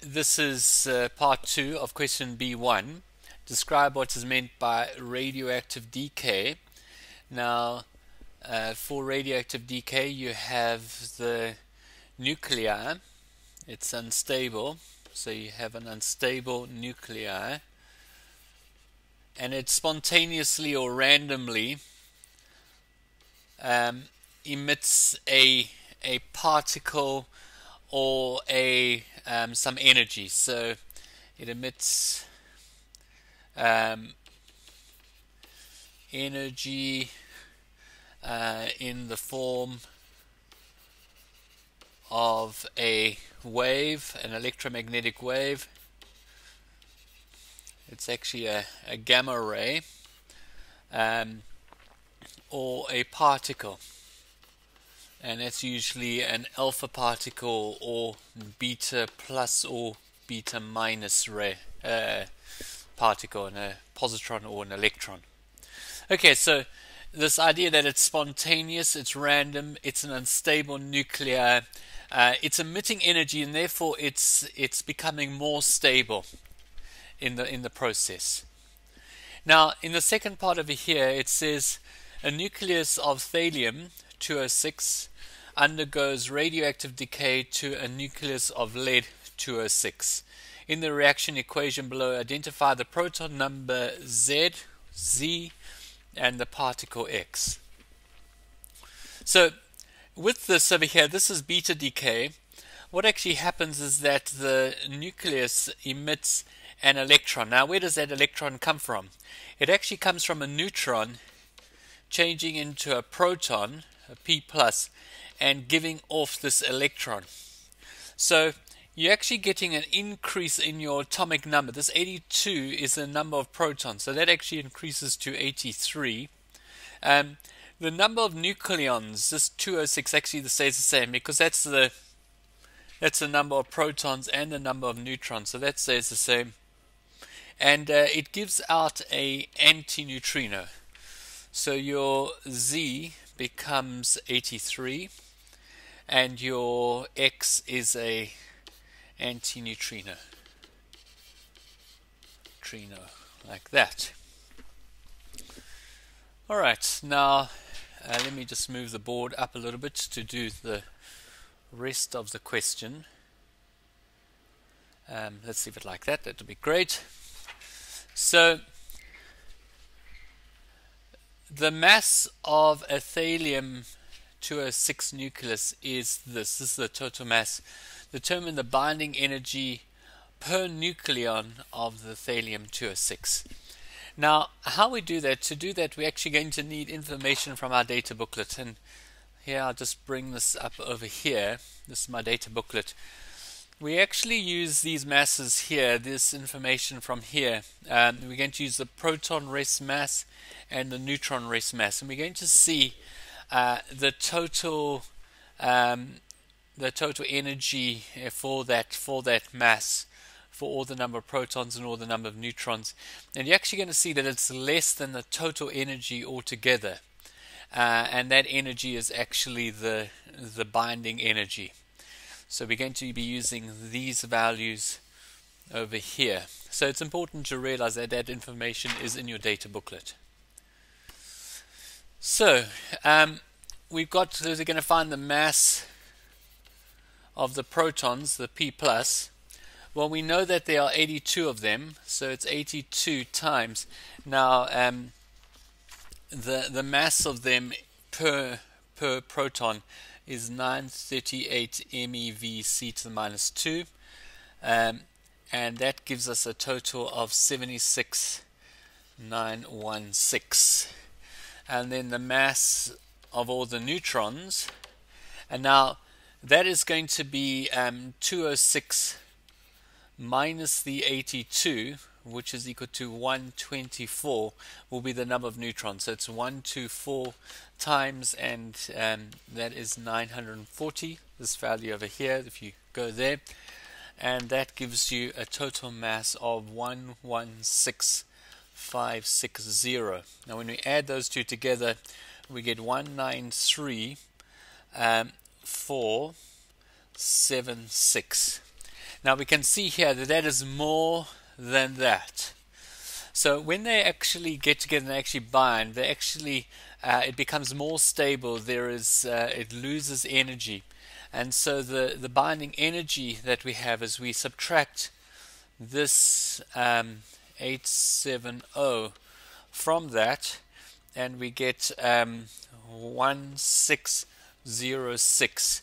this is part 2 of question B1. Describe what is meant by radioactive decay. Now, for radioactive decay, you have the nuclei. It's unstable, so you have an unstable nuclei, and it spontaneously or randomly emits a particle or some energy. So it emits energy in the form of a wave, an electromagnetic wave. It's actually a gamma ray, or a particle, and that's usually an alpha particle or beta plus or beta minus ray particle, and a positron or an electron. Okay, so this idea that it's spontaneous, it's random, it's an unstable nuclei, it's emitting energy, and therefore it's becoming more stable in the process. Now, in the second part over here, it says a nucleus of thallium-206 undergoes radioactive decay to a nucleus of lead-206. In the reaction equation below, identify the proton number Z, and the particle X. So, with this over here, this is beta decay. What actually happens is that the nucleus emits an electron. Now, where does that electron come from? It actually comes from a neutron changing into a proton, a P+, and giving off this electron. So you're actually getting an increase in your atomic number. This 82 is the number of protons, so that actually increases to 83. The number of nucleons, this 206, actually stays the same, because that's the number of protons and the number of neutrons, so that stays the same. And it gives out a antineutrino. So your Z becomes 83, and your X is a antineutrino. Like that. Alright, now let me just move the board up a little bit to do the rest of the question. Let's leave it like that, that'll be great. So, the mass of a thallium-206 nucleus is this. This is the total mass. Determine the binding energy per nucleon of the thallium-206. Now, how we do that? To do that, we're actually going to need information from our data booklet. And here, I'll just bring this up over here. This is my data booklet. We actually use these masses here, this information from here. We're going to use the proton rest mass and the neutron rest mass, and we're going to see the total energy for that mass, for all the number of protons and all the number of neutrons. And you're actually going to see that it's less than the total energy altogether, and that energy is actually the binding energy. So we're going to be using these values over here. So it's important to realize that that information is in your data booklet. So we're going to find the mass of the protons, the P+. Well, we know that there are 82 of them, so it's 82 times. Now the mass of them per proton is 938 MeV C to the minus 2, and that gives us a total of 76,916. And then the mass of all the neutrons, and now that is going to be 206 minus the 82, which is equal to 124, will be the number of neutrons. So it's 124 times, and that is 940, this value over here, if you go there, and that gives you a total mass of 116,560. Now when we add those two together, we get 193,476. Now we can see here that that is more than that. So when they actually get together and actually bind, they actually it becomes more stable. It loses energy, and so the binding energy that we have is we subtract this 870 from that, and we get 1606.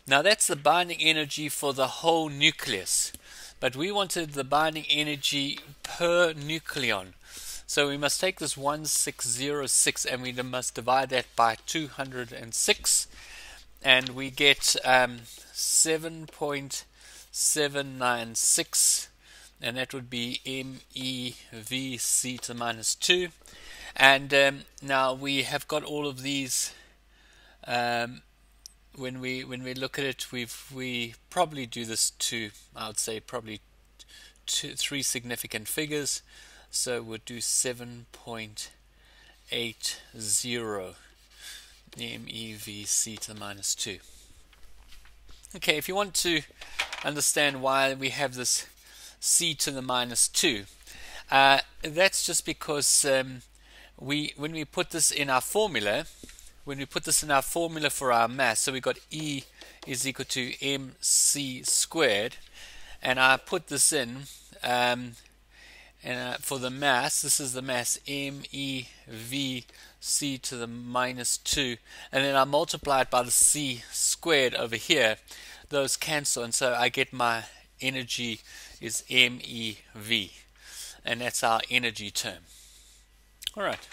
Now that's the binding energy for the whole nucleus, but we wanted the binding energy per nucleon. So we must take this 1606 and we must divide that by 206, and we get 7.796, and that would be MeV to the minus 2. And now we have got all of these. When we look at it, we probably do this to, I would say, probably three significant figures. So we'll do 7.80 MeV to the minus 2. Okay, if you want to understand why we have this c to the minus 2, that's just because when we put this in our formula, for our mass, so we got E is equal to mc squared, and I put this in, and for the mass, this is the mass MeV c to the minus 2, and then I multiply it by the c squared over here. Those cancel, and so I get my energy is MeV, and that's our energy term. All right.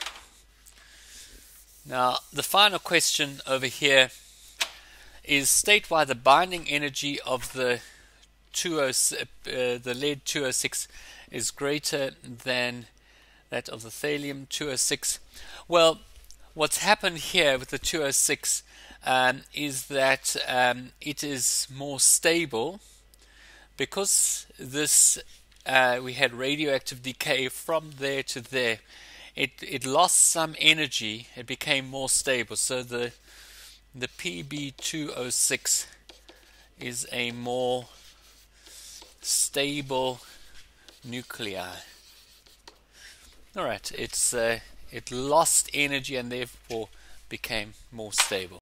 Now, the final question over here is state why the binding energy of the lead 206 is greater than that of the thallium 206. Well, what's happened here with the 206 is that it is more stable because this we had radioactive decay from there to there. It lost some energy. It became more stable. So the Pb206 is a more stable nuclei. All right, it lost energy and therefore became more stable.